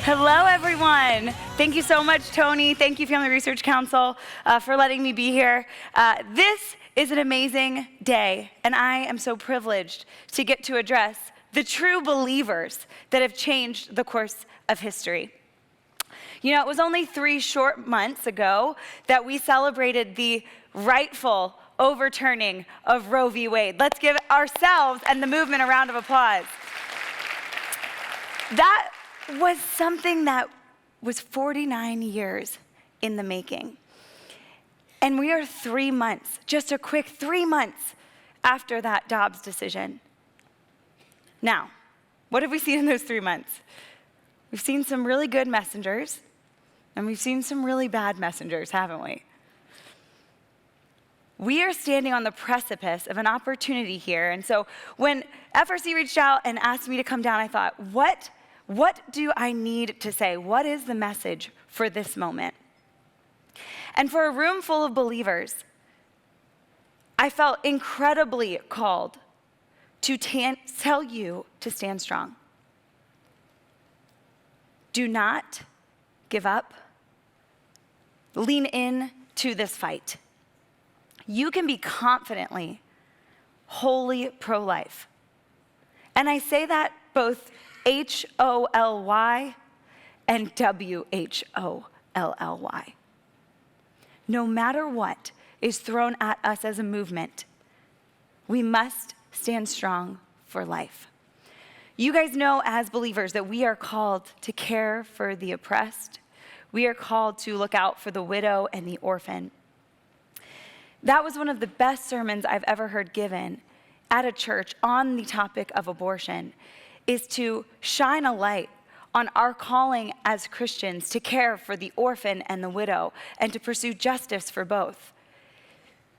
Hello, everyone. Thank you so much, Tony. Thank you, Family Research Council, for letting me be here. This is an amazing day, and I am so privileged to get to address the true believers that have changed the course of history. You know, it was only 3 short months ago that we celebrated the rightful overturning of Roe v. Wade. Let's give ourselves and the movement a round of applause. That was something that was 49 years in the making. And we are 3 months, just a quick 3 months after that Dobbs decision. Now, what have we seen in those 3 months? We've seen some really good messengers, and we've seen some really bad messengers, haven't we? We are standing on the precipice of an opportunity here. And so when FRC reached out and asked me to come down, I thought, what do I need to say? What is the message for this moment? And for a room full of believers, I felt incredibly called to tell you to stand strong. Do not give up. Lean in to this fight. You can be confidently, wholly pro-life. And I say that both H-O-L-Y and W-H-O-L-L-Y. No matter what is thrown at us as a movement, we must stand strong for life. You guys know as believers that we are called to care for the oppressed. We are called to look out for the widow and the orphan. That was one of the best sermons I've ever heard given at a church on the topic of abortion, is to shine a light on our calling as Christians to care for the orphan and the widow and to pursue justice for both.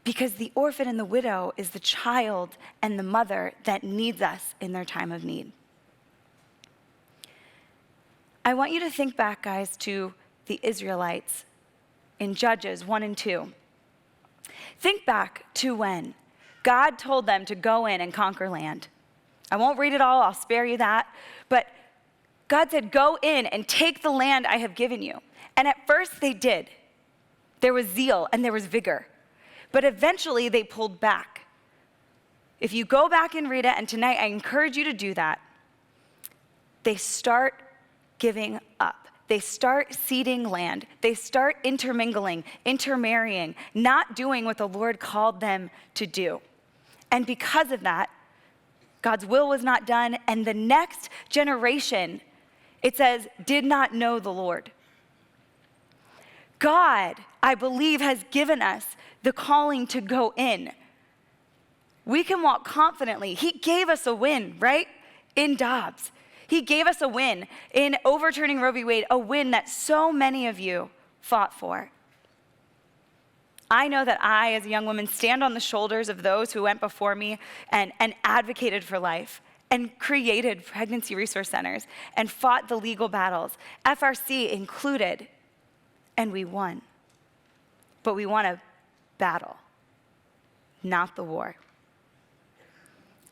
Because the orphan and the widow is the child and the mother that needs us in their time of need. I want you to think back, guys, to the Israelites in Judges 1 and 2. Think back to when God told them to go in and conquer land. I won't read it all, I'll spare you that. But God said, go in and take the land I have given you. And at first they did. There was zeal and there was vigor. But eventually they pulled back. If you go back and read it, and tonight I encourage you to do that, they start giving up. They start ceding land. They start intermingling, intermarrying, not doing what the Lord called them to do. And because of that, God's will was not done, and the next generation, it says, did not know the Lord. God, I believe, has given us the calling to go in. We can walk confidently. He gave us a win, right? In Dobbs. He gave us a win in overturning Roe v. Wade, a win that so many of you fought for. I know that I, as a young woman, stand on the shoulders of those who went before me and advocated for life and created pregnancy resource centers and fought the legal battles, FRC included, and we won. But we won a battle, not the war.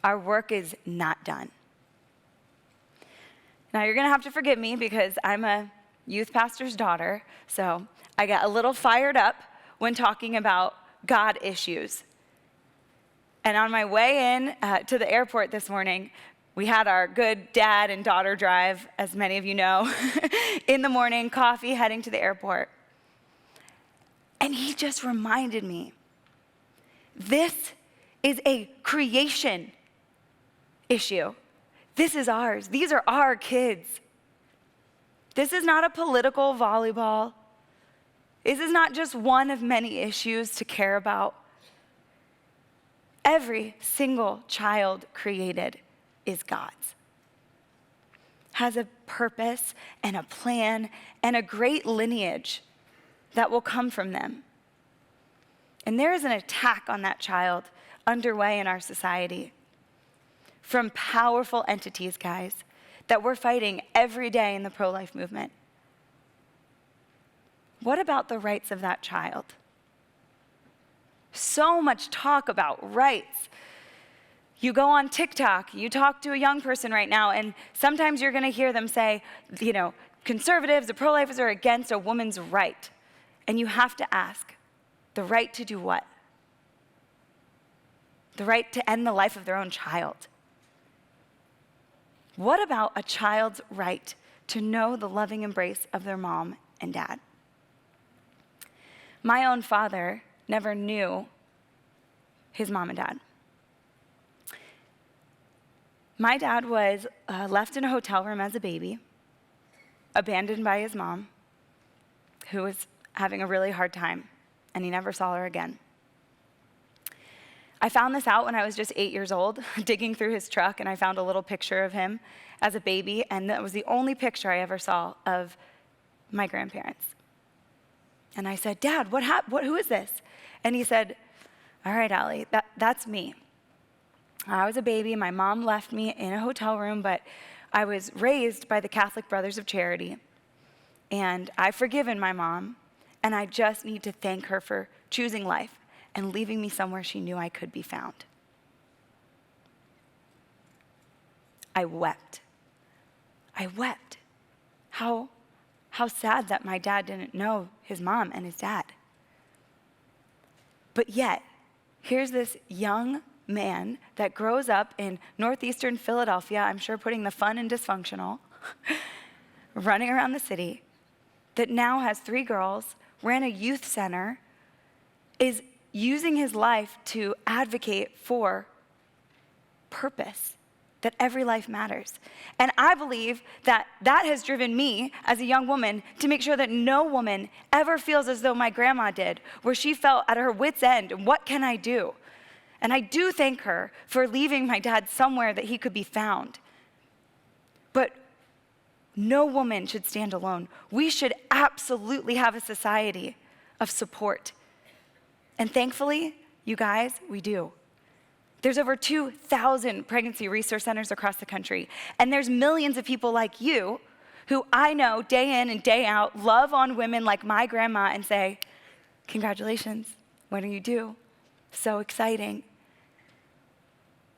Our work is not done. Now, you're going to have to forgive me because I'm a youth pastor's daughter, so I get a little fired up when talking about God issues. And on my way in to the airport this morning, we had our good dad and daughter drive, as many of you know, in the morning, coffee, heading to the airport. And he just reminded me, this is a creation issue. This is ours. These are our kids. This is not a political volleyball. This is not just one of many issues to care about. Every single child created is God's. Has a purpose and a plan and a great lineage that will come from them. And there is an attack on that child underway in our society from powerful entities, guys, that we're fighting every day in the pro-life movement. What about the rights of that child? So much talk about rights. You go on TikTok, you talk to a young person right now, and sometimes you're gonna hear them say, conservatives, the pro-lifers are against a woman's right. And you have to ask, the right to do what? The right to end the life of their own child. What about a child's right to know the loving embrace of their mom and dad? My own father never knew his mom and dad. My dad was left in a hotel room as a baby, abandoned by his mom, who was having a really hard time, and he never saw her again. I found this out when I was just 8 years old, digging through his truck, and I found a little picture of him as a baby, and that was the only picture I ever saw of my grandparents. And I said, Dad, who is this? And he said, all right, Allie, that's me. I was a baby, my mom left me in a hotel room, but I was raised by the Catholic Brothers of Charity, and I've forgiven my mom, and I just need to thank her for choosing life and leaving me somewhere she knew I could be found. I wept. How sad that my dad didn't know his mom and his dad. But yet, here's this young man that grows up in northeastern Philadelphia, I'm sure putting the fun and dysfunctional, running around the city, that now has 3 girls, ran a youth center, is using his life to advocate for purpose, that every life matters. And I believe that has driven me as a young woman to make sure that no woman ever feels as though my grandma did, where she felt at her wit's end, what can I do? And I do thank her for leaving my dad somewhere that he could be found. But no woman should stand alone. We should absolutely have a society of support. And thankfully, you guys, we do. There's over 2,000 pregnancy resource centers across the country. And there's millions of people like you who I know day in and day out love on women like my grandma and say, congratulations, what do you do? So exciting.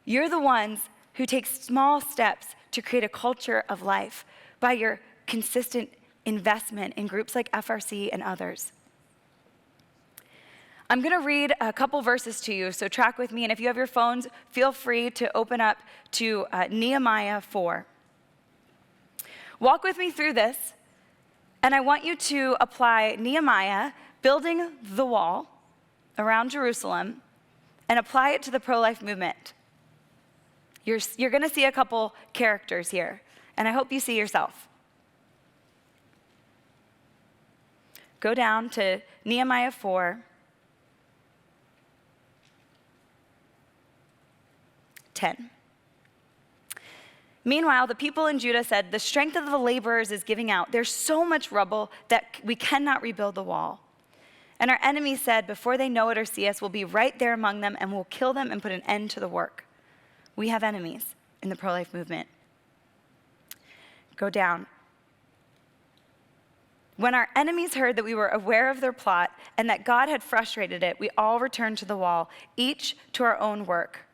You're the ones who take small steps to create a culture of life by your consistent investment in groups like FRC and others. I'm going to read a couple verses to you, so track with me. And if you have your phones, feel free to open up to Nehemiah 4. Walk with me through this, and I want you to apply Nehemiah building the wall around Jerusalem and apply it to the pro-life movement. You're going to see a couple characters here, and I hope you see yourself. Go down to Nehemiah 4. 10. Meanwhile, the people in Judah said, the strength of the laborers is giving out. There's so much rubble that we cannot rebuild the wall. And our enemies said, before they know it or see us, we'll be right there among them and we'll kill them and put an end to the work. We have enemies in the pro-life movement. Go down. When our enemies heard that we were aware of their plot and that God had frustrated it, we all returned to the wall, each to our own work.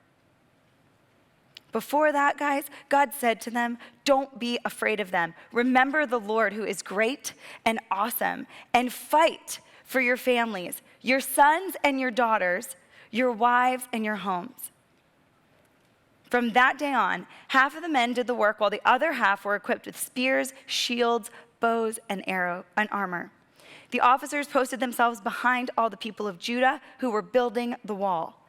Before that, guys, God said to them, don't be afraid of them. Remember the Lord who is great and awesome, and fight for your families, your sons and your daughters, your wives and your homes. From that day on, half of the men did the work while the other half were equipped with spears, shields, bows, and armor. The officers posted themselves behind all the people of Judah who were building the wall.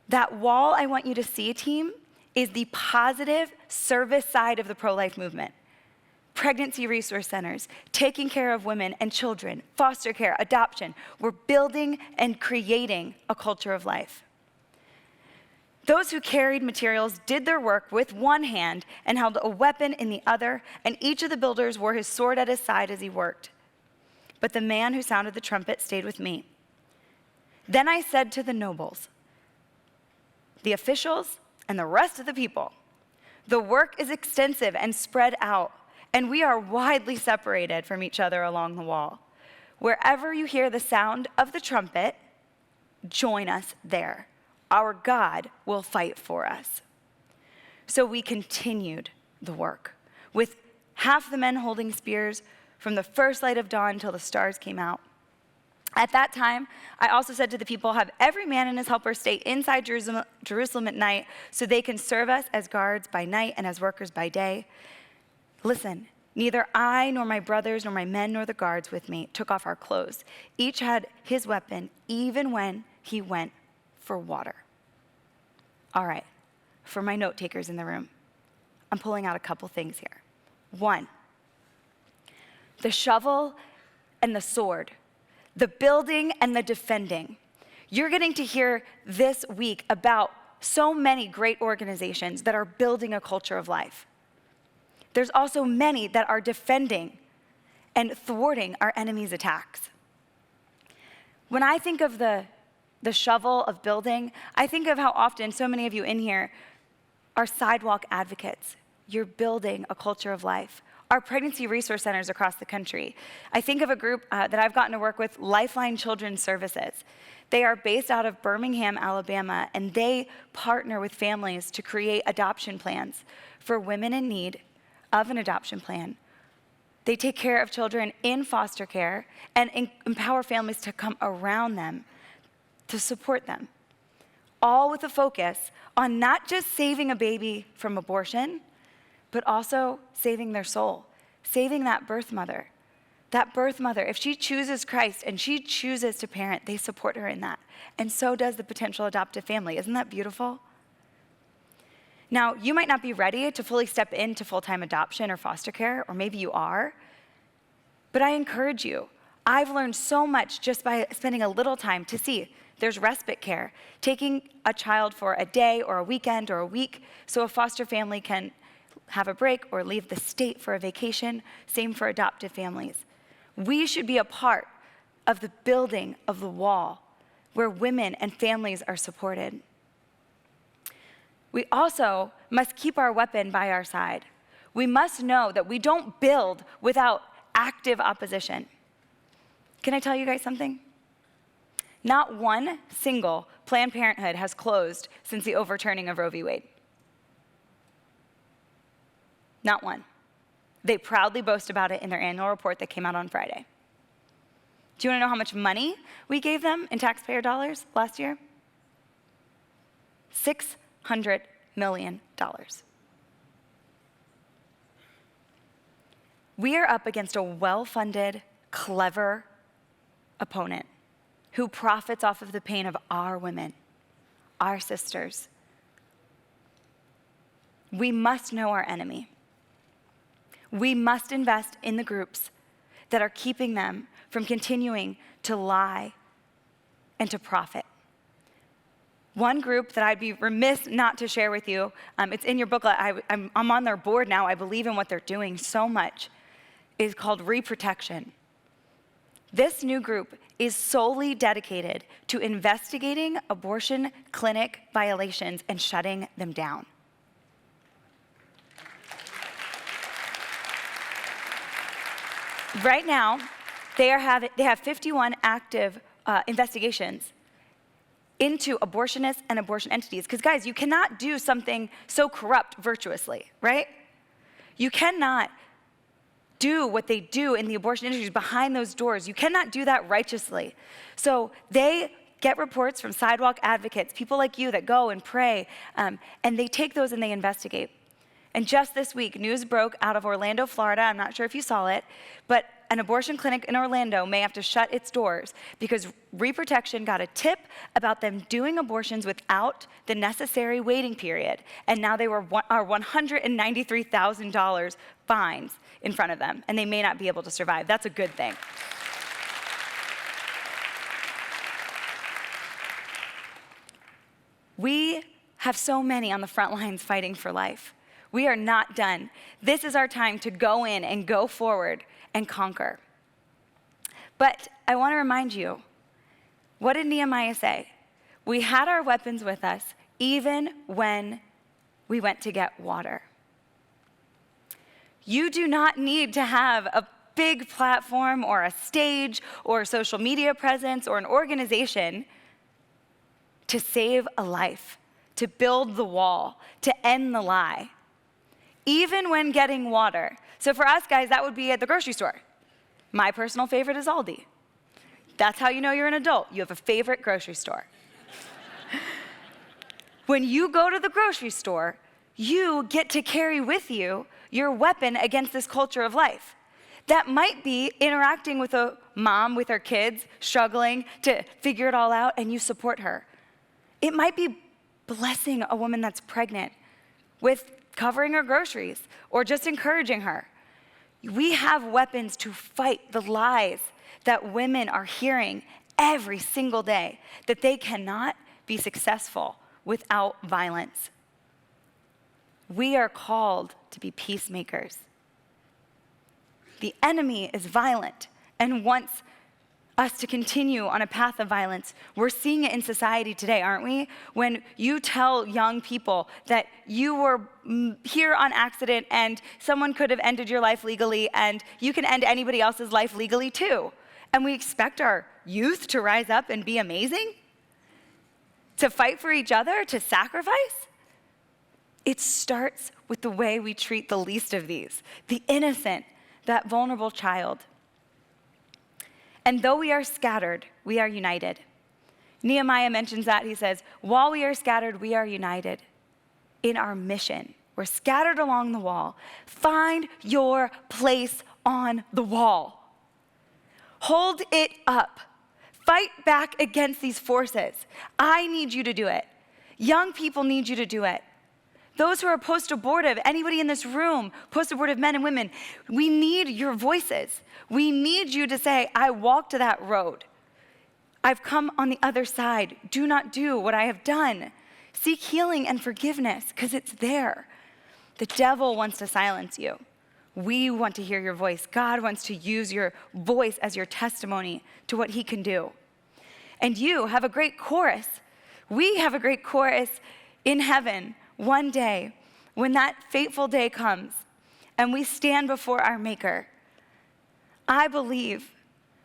That wall, I want you to see, team, is the positive service side of the pro-life movement. Pregnancy resource centers, taking care of women and children, foster care, adoption. We're building and creating a culture of life. Those who carried materials did their work with one hand and held a weapon in the other, and each of the builders wore his sword at his side as he worked. But the man who sounded the trumpet stayed with me. Then I said to the nobles, the officials, and the rest of the people, the work is extensive and spread out, and we are widely separated from each other along the wall. Wherever you hear the sound of the trumpet, join us there. Our God will fight for us. So we continued the work, with half the men holding spears from the first light of dawn till the stars came out. At that time, I also said to the people, have every man and his helper stay inside Jerusalem at night so they can serve us as guards by night and as workers by day. Listen, neither I nor my brothers nor my men nor the guards with me took off our clothes. Each had his weapon, even when he went for water. All right, for my note takers in the room, I'm pulling out a couple things here. 1, the shovel and the sword, the building and the defending. You're getting to hear this week about so many great organizations that are building a culture of life. There's also many that are defending and thwarting our enemy's attacks. When I think of the shovel of building, I think of how often so many of you in here are sidewalk advocates. You're building a culture of life. Our pregnancy resource centers across the country. I think of a group that I've gotten to work with, Lifeline Children's Services. They are based out of Birmingham, Alabama, and they partner with families to create adoption plans for women in need of an adoption plan. They take care of children in foster care and empower families to come around them, to support them, all with a focus on not just saving a baby from abortion, but also saving their soul, saving that birth mother. That birth mother, if she chooses Christ and she chooses to parent, they support her in that. And so does the potential adoptive family. Isn't that beautiful? Now, you might not be ready to fully step into full-time adoption or foster care, or maybe you are, but I encourage you. I've learned so much just by spending a little time to see there's respite care, taking a child for a day or a weekend or a week so a foster family can have a break or leave the state for a vacation. Same for adoptive families. We should be a part of the building of the wall where women and families are supported. We also must keep our weapon by our side. We must know that we don't build without active opposition. Can I tell you guys something? Not one single Planned Parenthood has closed since the overturning of Roe v. Wade. Not one. They proudly boast about it in their annual report that came out on Friday. Do you want to know how much money we gave them in taxpayer dollars last year? $600 million. We are up against a well-funded, clever opponent who profits off of the pain of our women, our sisters. We must know our enemy. We must invest in the groups that are keeping them from continuing to lie and to profit. One group that I'd be remiss not to share with you, it's in your booklet, I'm on their board now, I believe in what they're doing so much, is called Reprotection. This new group is solely dedicated to investigating abortion clinic violations and shutting them down. Right now, they have 51 active investigations into abortionists and abortion entities. Because guys, you cannot do something so corrupt virtuously, right? You cannot do what they do in the abortion industry behind those doors. You cannot do that righteously. So they get reports from sidewalk advocates, people like you that go and pray, and they take those and they investigate. And just this week, news broke out of Orlando, Florida. I'm not sure if you saw it, but an abortion clinic in Orlando may have to shut its doors because Reprotection got a tip about them doing abortions without the necessary waiting period. And now they are $193,000 fines in front of them, and they may not be able to survive. That's a good thing. We have so many on the front lines fighting for life. We are not done. This is our time to go in and go forward and conquer. But I want to remind you, what did Nehemiah say? We had our weapons with us even when we went to get water. You do not need to have a big platform or a stage or a social media presence or an organization to save a life, to build the wall, to end the lie, even when getting water. So for us guys, that would be at the grocery store. My personal favorite is Aldi. That's how you know you're an adult. You have a favorite grocery store. When you go to the grocery store, you get to carry with you your weapon against this culture of life. That might be interacting with a mom with her kids, struggling to figure it all out, and you support her. It might be blessing a woman that's pregnant with covering her groceries or just encouraging her. We have weapons to fight the lies that women are hearing every single day, that they cannot be successful without violence. We are called to be peacemakers. The enemy is violent and wants us to continue on a path of violence. We're seeing it in society today, aren't we? When you tell young people that you were here on accident and someone could have ended your life legally and you can end anybody else's life legally too. And we expect our youth to rise up and be amazing? To fight for each other, to sacrifice? It starts with the way we treat the least of these, the innocent, that vulnerable child. And though we are scattered, we are united. Nehemiah mentions that. He says, while we are scattered, we are united in our mission. We're scattered along the wall. Find your place on the wall. Hold it up. Fight back against these forces. I need you to do it. Young people need you to do it. Those who are post-abortive, anybody in this room, post-abortive men and women, we need your voices. We need you to say, I walked that road. I've come on the other side. Do not do what I have done. Seek healing and forgiveness, because it's there. The devil wants to silence you. We want to hear your voice. God wants to use your voice as your testimony to what he can do. And you have a great chorus. We have a great chorus in heaven one day when that fateful day comes and we stand before our Maker. I believe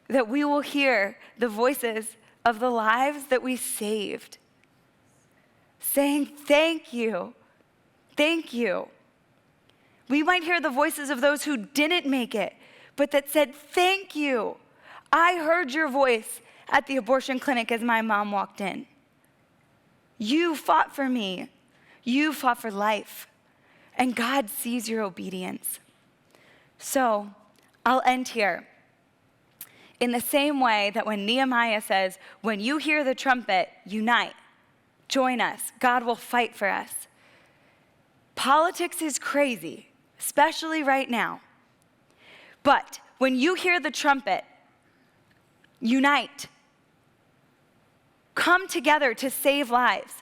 that we will hear the voices of the lives that we saved saying, thank you, thank you. We might hear the voices of those who didn't make it, but that said, thank you. I heard your voice at the abortion clinic as my mom walked in. You fought for me. You fought for life. And God sees your obedience. So I'll end here. In the same way that when Nehemiah says, when you hear the trumpet, unite, join us. God will fight for us. Politics is crazy, especially right now. But when you hear the trumpet, unite. Come together to save lives.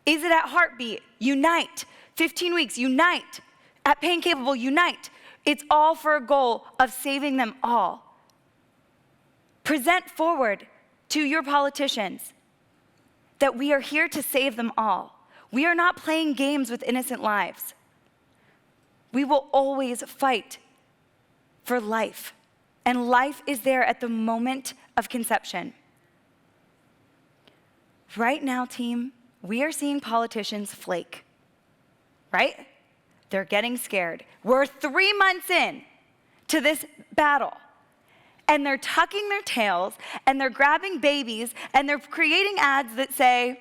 Is it at Heartbeat? Unite. 15 weeks, unite. At Pain Capable, unite. It's all for a goal of saving them all. Present forward to your politicians that we are here to save them all. We are not playing games with innocent lives. We will always fight for life. And life is there at the moment of conception. Right now, team, we are seeing politicians flake, right? They're getting scared. We're 3 months in to this battle, and they're tucking their tails, and they're grabbing babies, and they're creating ads that say,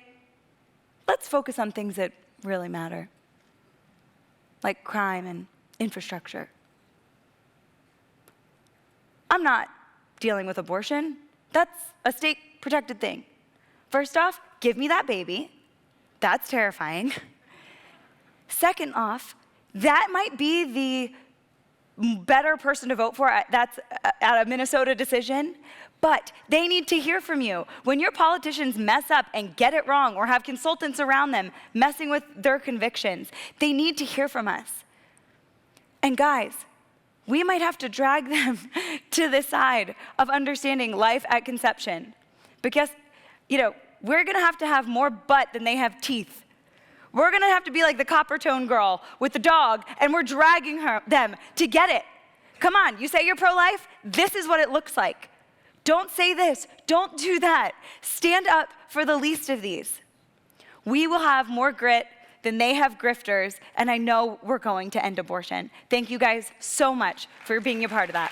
let's focus on things that really matter, like crime and infrastructure. I'm not dealing with abortion. That's a state-protected thing. First off, give me that baby. That's terrifying. Second off, that might be the better person to vote for. That's at a Minnesota decision. But they need to hear from you. When your politicians mess up and get it wrong or have consultants around them messing with their convictions, they need to hear from us. And guys, we might have to drag them to the side of understanding life at conception. Because, we're gonna have to have more butt than they have teeth. We're gonna have to be like the Coppertone girl with the dog, and we're dragging them to get it. Come on, you say you're pro-life? This is what it looks like. Don't say this, don't do that. Stand up for the least of these. We will have more grit than they have grifters, and I know we're going to end abortion. Thank you guys so much for being a part of that.